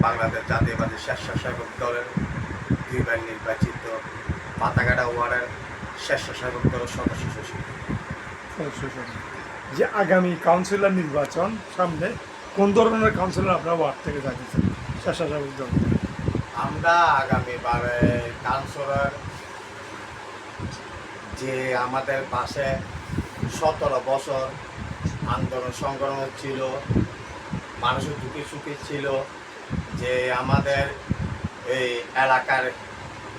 বাংলাদেশ জাতীয়বাদী স্বেচ্ছাসেবক দলের 2 বার নির্বাচিত পাতাকাটা ওয়ার্ডের স্বেচ্ছাসেবক দলের সদস্য সচিব। যে আগামী কাউন্সিলর নির্বাচন সামনে, কোন ধরনের কাউন্সিলর আপনারা ওয়ার্ড থেকে চাইতেছেন স্বেচ্ছাসেবক দল? আমরা আগামীবারে কাউন্সিলর যে আমাদের পাশে 17 বছর আন্দোলন সংগ্রাম ছিল, মানুষের দুঃখে সুখে ছিল, যে আমাদের এই এলাকার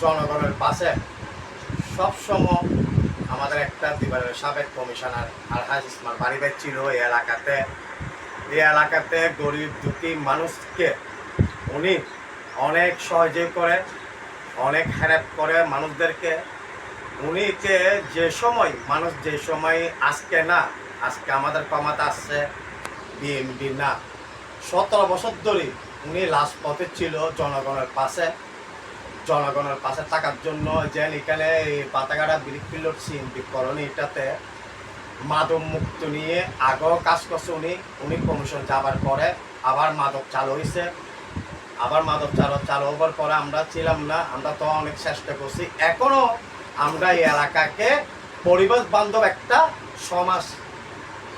জনগণের পাশে সবসময় আমাদের একটা দিবারের সাবেক কমিশনার আলহাজ ইসমার বাড়িবাই ছিল এই এলাকাতে গরিব দুঃখী মানুষকে উনি অনেক সহযোগ করে, অনেক হেল্প করে মানুষদেরকে। উনিকে যে সময় আজকে আমাদের ক্ষমতা আসছে বিএনপি না, 17 বছর ধরে উনি লাস্ট পথে ছিল জনগণের পাশে থাকার জন্য। যে এখানে এই পাতাগাড়া ব্রিকফিল্ড সিএনপি কলোনি এটাতে মাদক মুক্ত নিয়ে আগেও কাজ করছে উনি কমিশন যাবার পরে আবার মাদক চালু হয়েছে। আবার মাদক চালু হবার পরে আমরা ছিলাম না, আমরা তো অনেক চেষ্টা করছি। এখনও আমরা এই এলাকাকে পরিবেশ বান্ধব একটা সমাজ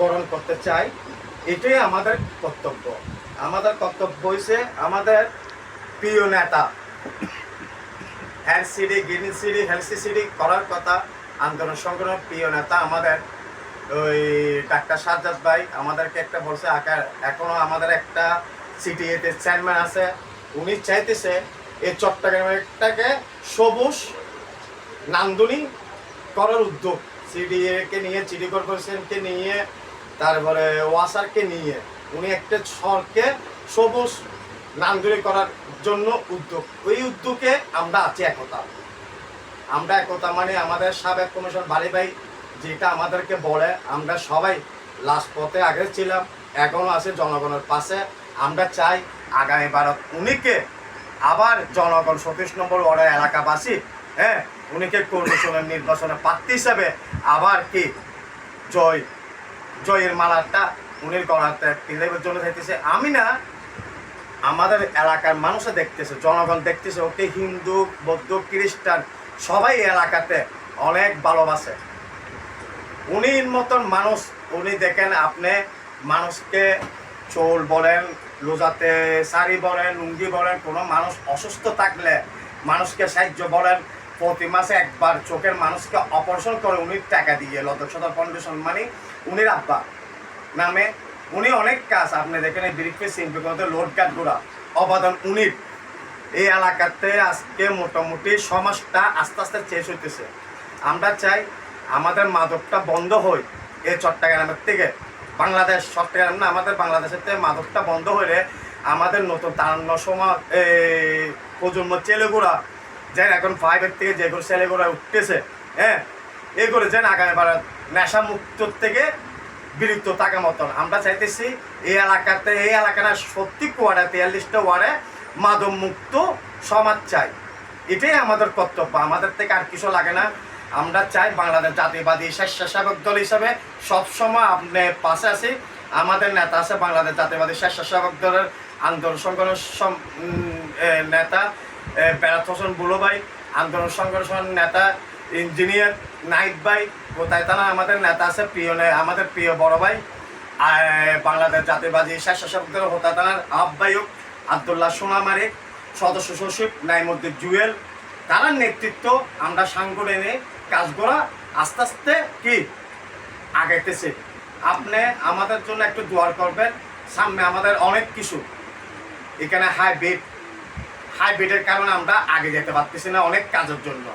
গঠন করতে চাই, এটাই আমাদের কর্তব্য। আমাদের কর্তব্য হয়েছে আমাদের প্রিয় নেতা এলসিডি গ্রিন সিডি হেলসি সিডি করার কথা, আন্দোলন সংগ্রামের প্রিয় নেতা আমাদের ওই ডাক্তার সাজ্জাদ ভাই আমাদেরকে একটা বলছে এখনো আমাদের একটা সিটিএতে চেয়ারম্যান আছে, উনি চাইতেছে এই চট্টগ্রামটাকে সবুজ নান্দনিক করার উদ্যোগ, সিডিএকে নিয়ে, সিটি কর্পোরেশনকে নিয়ে, তারপরে ওয়াসারকে নিয়ে উনি একটা শহরকে সবুজ নান্দনিক করার জন্য উদ্যোগ। ওই উদ্যোগে আমরা আছি একতা মানে আমাদের সাবেক কমিশন বাড়ি ভাই যেটা আমাদেরকে বলে, আমরা সবাই লাস্ট পথে আগে ছিলাম, এখনও আছে জনগণের পাশে। আমরা চাই আগামী ভারত উনিকে আবার জনগণ 37 নম্বর ওয়ার্ডের এলাকাবাসী উনিকে কমিশনের নির্বাচনে প্রার্থী হিসাবে আবার কি জয়ের মালাটা উনির গলাতে তিলের জন্য চাইতেছে। আমি না, আমাদের এলাকার মানুষে দেখতেছে, জনগণ দেখতেছে, ওকে হিন্দু বৌদ্ধ খ্রিস্টান সবাই এলাকাতে অনেক ভালোবাসে। উনির মতন মানুষ উনি দেখেন, আপনি মানুষকে চোল বলেন, লোজাতে শাড়ি বলেন, লুঙ্গি বলেন, কোনো মানুষ অসুস্থ থাকলে মানুষকে সাহায্য বলেন, প্রতি মাসে একবার চোখের মানুষকে অপারেশন করে উনি টাকা দিয়ে লতক সদর ফাউন্ডেশন মানে উনির আব্বা নামে উনি অনেক কাজ আপনি দেখেন। এই ব্রিকফি সিম্পি লোড গার্ডগুলা অবদান উনির এই এলাকাতে আজকে মোটামুটি সমাজটা আস্তে আস্তে চেঞ্জ হইতেছে। আমরা চাই আমাদের মাদকটা বন্ধ হয় এই চট্টগ্রামের থেকে, চট্টগ্রাম না আমাদের বাংলাদেশের থেকে মাদকটা বন্ধ হলে আমাদের নতুন তারুণ্য সমাজ প্রজন্ম ছেলেগুলা যেন এখন 5-এর থেকে যেগুলো ছেলেগুলা উঠতেছে এগুলো যেন আগামীবার নেশা মুক্তর থেকে বিরুদ্ধ থাকা মতন আমরা চাইতেছি। এই এলাকাটা সত্যি ওয়ার্ডে 43টা ওয়ার্ডে মাদক মুক্ত সমাজ চাই, এটাই আমাদের কর্তব্য, আমাদের থেকে আর কিছু লাগে না। আমরা চাই বাংলাদেশ জাতীয়বাদী স্বেচ্ছাসেবক দল হিসাবে সবসময় আপনি পাশে আছি। আমাদের নেতা আছে বাংলাদেশ জাতীয়বাদী স্বেচ্ছাসেবক দলের আন্দোলন সংগঠন নেতা বেলাত হোসেন বুলো ভাই, আন্দোলন সংগঠন নেতা ইঞ্জিনিয়ার নাইট ভাই, কোথায় থানা আমাদের নেতা আছে আমাদের প্রিয় বড় ভাই বাংলাদেশ জাতীয়বাদী স্বেচ্ছাসেবক দল হোতা থানার আহ্বায়ক আবদুল্লাহ সোনামারি, সদস্য সচিব নাইমুদ্দিন জুয়েল, তার নেতৃত্ব আমরা সাংগঠনিক কাজগুলো আস্তে আস্তে কি আগাইতেছে। আপনি আমাদের জন্য একটু দোয়া করবেন, সামনে আমাদের অনেক কিছু এখানে হাইব্রিডের কারণে আমরা আগে যেতে পারতেছি না অনেক কাজের জন্য।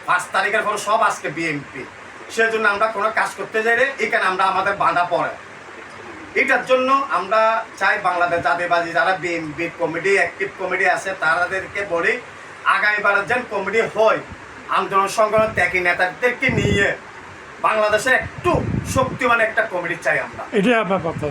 5 তারিখের পর সব আজকে বিএনপি, সেজন্য আমরা কোনো কাজ করতে চাইলে এখানে আমাদের বাধা পড়ে। এটার জন্য আমরা চাই বাংলাদেশ জাতীয়বাদী যারা বিএনপি কমিটি অ্যাক্টিভ কমিটি আছে তাদেরকে বলি আগামীবারের যেন কমিটি হয় আন্দোলন সংগ্রাম ত্যাগী নেতাদেরকে নিয়ে বাংলাদেশের একটু শক্তিমান একটা কমিটি চাই আমরা। এটাই আপনার কথা।